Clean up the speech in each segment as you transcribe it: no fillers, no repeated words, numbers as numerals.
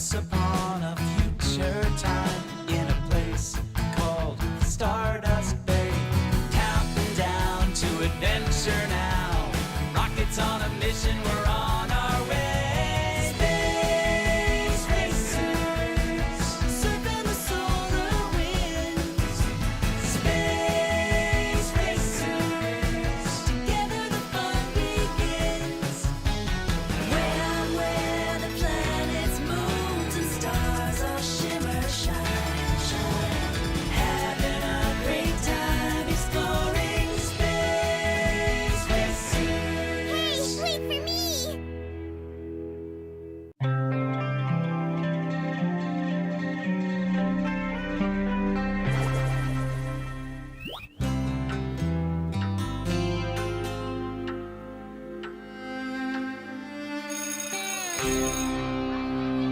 Once upon a future time, in a place called Stardust Bay, counting down to adventure now. Rockets on a mission, we're on our way. Space racers, surfing the solar winds. Space racers, together the fun begins. Where the planets, moons, and stars all shimmer, shine, shine. Having a great time exploring space racers. Hey, wait for me!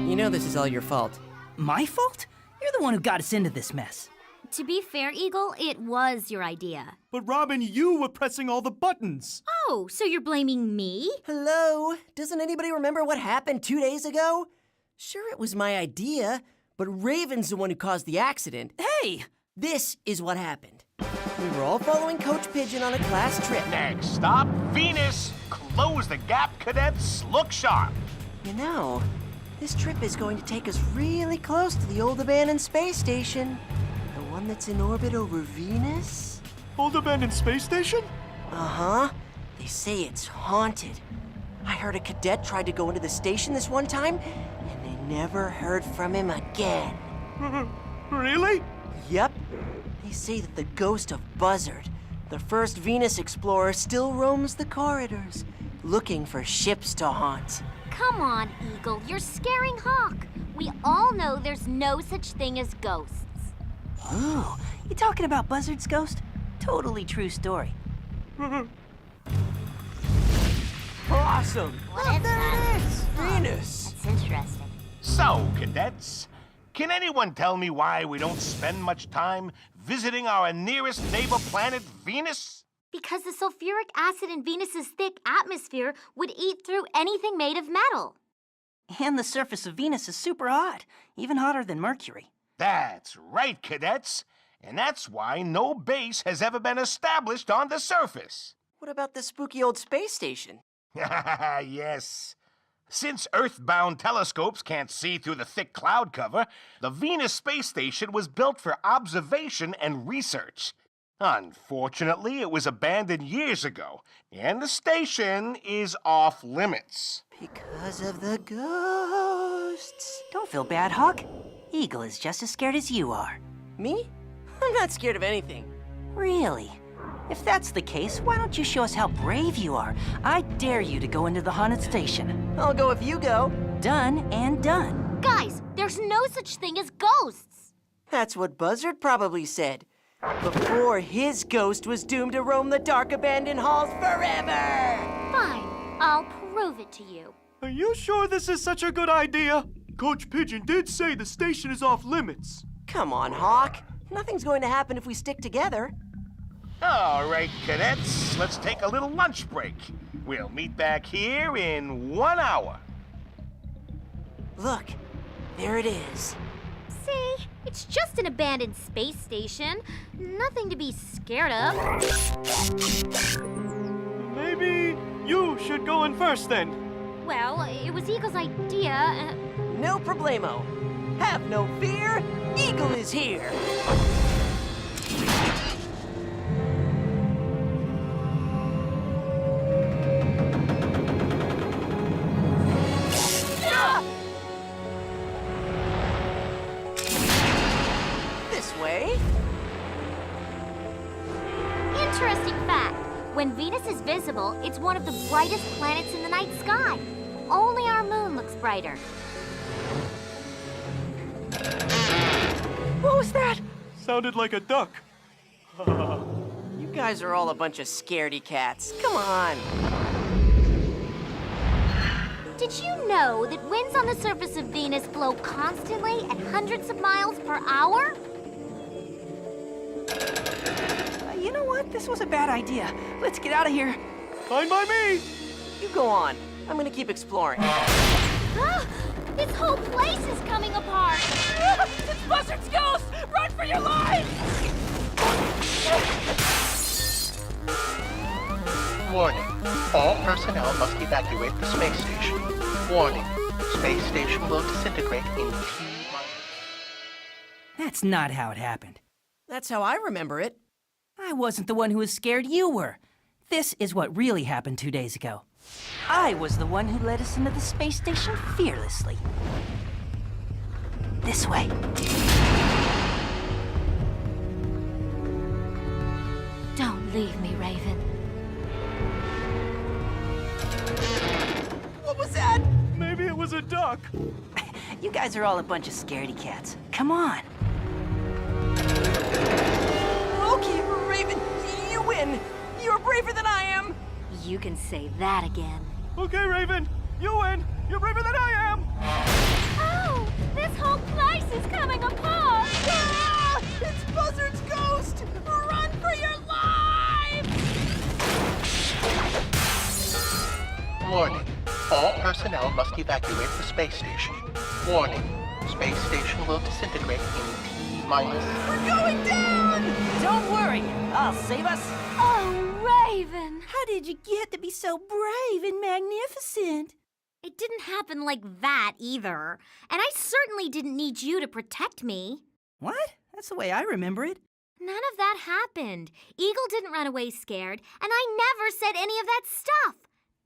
You know this is all your fault. My fault? You're the one who got us into this mess. To be fair, Eagle, it was your idea. But Robin, you were pressing all the buttons. Oh, so you're blaming me? Hello? Doesn't anybody remember what happened 2 days ago? Sure, it was my idea, but Raven's the one who caused the accident. Hey! This is what happened. We were all following Coach Pigeon on a class trip. Next stop, Venus. Close the gap, cadets. Look sharp. You know, this trip is going to take us really close to the old abandoned space station. The one that's in orbit over Venus? Old abandoned space station? Uh-huh. They say it's haunted. I heard a cadet tried to go into the station this one time, and they never heard from him again. Really? Yep. They say that the ghost of Buzzard, the first Venus explorer, still roams the corridors, looking for ships to haunt. Come on, Eagle, you're scaring Hawk. We all know there's no such thing as ghosts. Ooh, you talking about Buzzard's ghost? Totally true story. Awesome! What is that? Venus! That's interesting. So, cadets, can anyone tell me why we don't spend much time visiting our nearest neighbor planet, Venus? Because the sulfuric acid in Venus's thick atmosphere would eat through anything made of metal. And the surface of Venus is super hot, even hotter than Mercury. That's right, cadets. And that's why no base has ever been established on the surface. What about the spooky old space station? Yes. Since Earth-bound telescopes can't see through the thick cloud cover, the Venus space station was built for observation and research. Unfortunately, it was abandoned years ago, and the station is off limits. Because of the ghosts. Don't feel bad, Hawk. Eagle is just as scared as you are. Me? I'm not scared of anything. Really? If that's the case, why don't you show us how brave you are? I dare you to go into the haunted station. I'll go if you go. Done and done. Guys, there's no such thing as ghosts. That's what Buzzard probably said. Before his ghost was doomed to roam the dark abandoned halls forever! Fine, I'll prove it to you. Are you sure this is such a good idea? Coach Pigeon did say the station is off limits. Come on, Hawk. Nothing's going to happen if we stick together. All right, cadets, let's take a little lunch break. We'll meet back here in 1 hour. Look, there it is. See, it's just an abandoned space station. Nothing to be scared of. Maybe you should go in first then. Well, it was Eagle's idea. No problemo. Have no fear, Eagle is here. This way. Interesting fact. When Venus is visible, it's one of the brightest planets in the night sky. Only our moon looks brighter. What was that? Sounded like a duck. You guys are all a bunch of scaredy cats. Come on. Did you know that winds on the surface of Venus blow constantly at hundreds of miles per hour? You know what? This was a bad idea. Let's get out of here. Fine by me. You go on. I'm gonna keep exploring. This whole place is Buzzard's ghost! Run for your lives! Warning. All personnel must evacuate the space station. Warning. Space station will disintegrate in T-. That's not how it happened. That's how I remember it. I wasn't the one who was scared, you were. This is what really happened 2 days ago. I was the one who led us into the space station fearlessly. This way. Don't leave me, Raven. What was that? Maybe it was a duck. You guys are all a bunch of scaredy cats. Come on. Okay, Raven, you win. You're braver than I am. You can say that again. Okay, Raven, you win. You're braver than I am. Oh, this whole place is coming apart! Ah! It's Buzzard's ghost! Run for your lives! Warning. All personnel must evacuate the space station. Warning. Space station will disintegrate in T-. We're going down! Don't worry. I'll save us. Oh, Raven! How did you get to be so brave and magnificent? It didn't happen like that either. And I certainly didn't need you to protect me. What? That's the way I remember it. None of that happened. Eagle didn't run away scared, and I never said any of that stuff.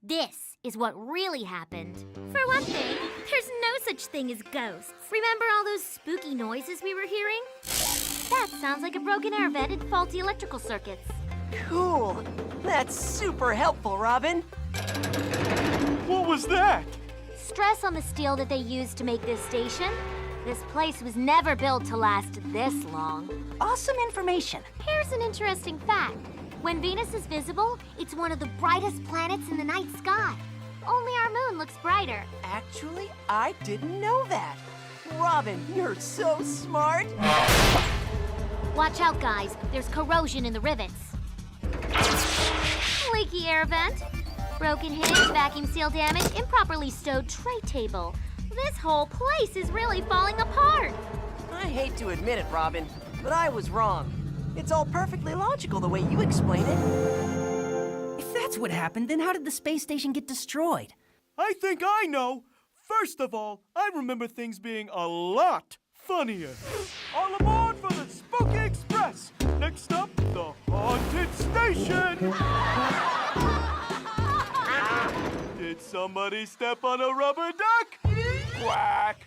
This is what really happened. For one thing, there's no such thing as ghosts. Remember all those spooky noises we were hearing? That sounds like a broken air vent and faulty electrical circuits. Cool. That's super helpful, Robin. What was that? Stress on the steel that they used to make this station. This place was never built to last this long. Awesome information. Here's an interesting fact. When Venus is visible, it's one of the brightest planets in the night sky. Only our moon looks brighter. Actually, I didn't know that. Robin, you're so smart. Watch out, guys. There's corrosion in the rivets. Leaky air vent. Broken hinge, vacuum seal damage, improperly stowed tray table. This whole place is really falling apart. I hate to admit it, Robin, but I was wrong. It's all perfectly logical the way you explain it. If that's what happened, then how did the space station get destroyed? I think I know. First of all, I remember things being a lot funnier. All aboard for the Spooky Express. Next up, the Haunted Station. Did somebody step on a rubber duck? Quack.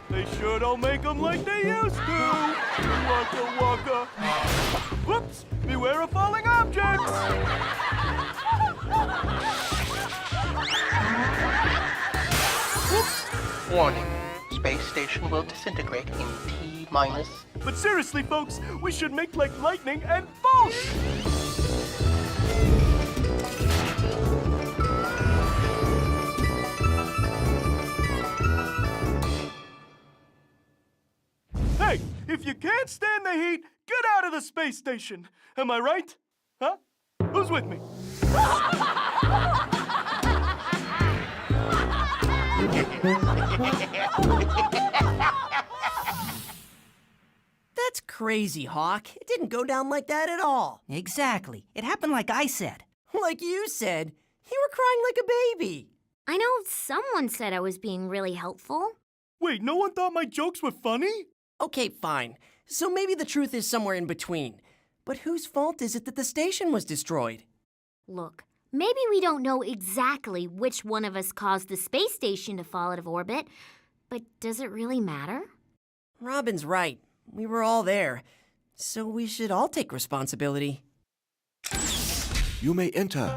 They sure don't make them like they used to. Waka waka. Whoops! Beware of falling objects. Warning. Space station will disintegrate in T-. But seriously, folks, we should make like lightning and bolt! Hey, if you can't stand the heat, get out of the space station. Am I right? Huh? Who's with me? That's crazy, Hawk. It didn't go down like that at all. Exactly. It happened like I said. Like you said, you were crying like a baby. I know someone said I was being really helpful. Wait, no one thought my jokes were funny? Okay, fine. So maybe the truth is somewhere in between. But whose fault is it that the station was destroyed? Look, maybe we don't know exactly which one of us caused the space station to fall out of orbit, but does it really matter? Robin's right. We were all there. So we should all take responsibility. You may enter.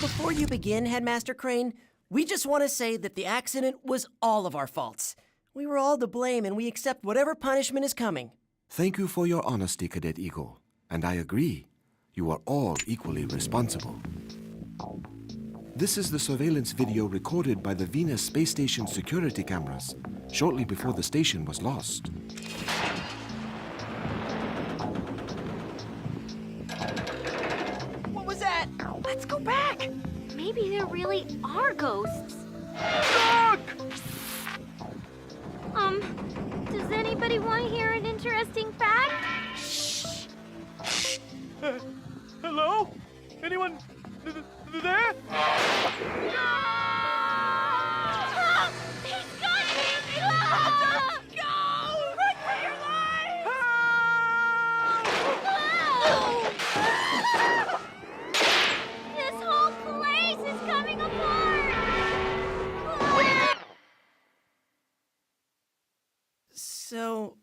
Before you begin, Headmaster Crane, we just want to say that the accident was all of our faults. We were all to blame and we accept whatever punishment is coming. Thank you for your honesty, Cadet Eagle. And I agree. You are all equally responsible. This is the surveillance video recorded by the Venus space station security cameras shortly before the station was lost. What was that? Let's go back. Maybe there really are ghosts. Duck! Does anybody want to hear an interesting fact? Hello? Anyone there? Ah! He's got me! Ah! Go! Run for your life! Ah! This whole place is coming apart! Ah! So,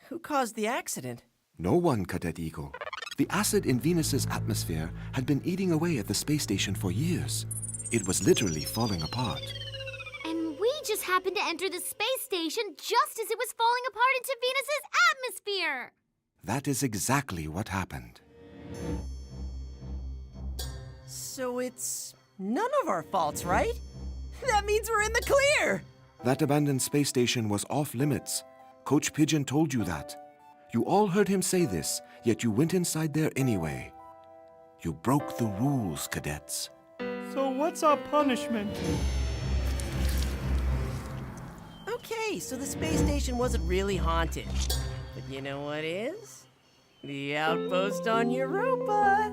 who caused the accident? No one, Cadet Eagle. The acid in Venus's atmosphere had been eating away at the space station for years. It was literally falling apart. And we just happened to enter the space station just as it was falling apart into Venus's atmosphere! That is exactly what happened. So it's none of our faults, right? That means we're in the clear! That abandoned space station was off limits. Coach Pigeon told you that. You all heard him say this, yet you went inside there anyway. You broke the rules, cadets. So what's our punishment? Okay, so the space station wasn't really haunted. But you know what is? The outpost on Europa.